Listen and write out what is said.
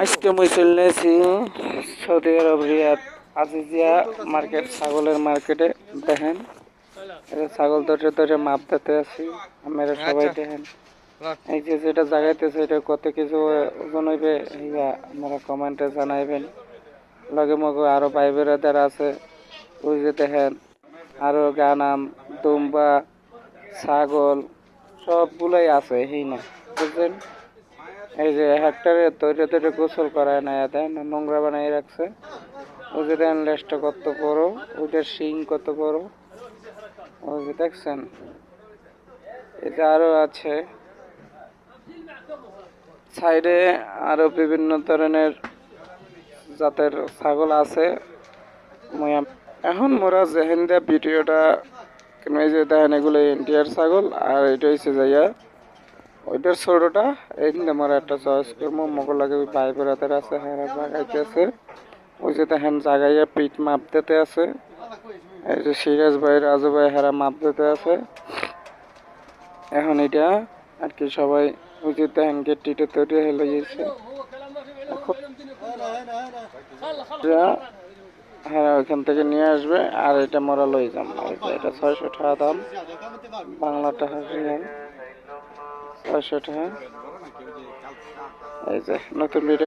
আজকে মুই চলেছি সৌদি আরব রিয়াদ আজিজিয়া মার্কেট, ছাগলের মার্কেটে। দেখেন ছাগল ধরে ধরে মাপ দিতে আছি। আমরা সবাই দেখেন এই যে যেটা জাগাইতেছে এটা কত কিছু ওজন হইবে, আপনারা কমেন্টে জানাইবেন। লগে মগে আরো ভাই বেড়াদার আছে, ওই যে দেখেন আরো গানাম, দুম্বা, ছাগল সবগুলাই আছে এই না, বুঝলেন? এই যে হেক্টরে তৈরি তৈরি গোসল করায় না, দেন নোংরা বানাই রাখছে। ওই যে দেন লেজটা কত বড়, ওইটার শিং কত বড়, ওই যে দেখছেন। এটা আরো আছে সাইডে, আরো বিভিন্ন ধরনের জাতের ছাগল আছে। এখন মোরা জেহেন্দা ভিডিওটা কেন, এই যে দেখেন এগুলো ইন্ডিয়ার ছাগল, আর এটা হচ্ছে যাইয়া ওইটার ছোটটা। এই মোরা একটা চয়েস করবো, মগর লাগে ওই ভাই বেড়াতে আছে, হ্যাঁ জাগাইতে আছে। ওই যে দেখেন জাগাইয়া পিঠ মাপ দিতে আছে। এই যে সিরাজ ভাই, রাজু ভাই, হেরা মাপ দিতে আছে। এখন এটা আর কি সবাই ওই যে দেখেন গেটটিটা তৈরি হয়ে গেছে। হ্যাঁ ওইখান থেকে নিয়ে আসবে, আর এটা মোরা লই যাম। এটা 600 টাকা দাম, বাংলা টাকা রিয়াল 600 টাকা। এই যে নতুন ভিডিও।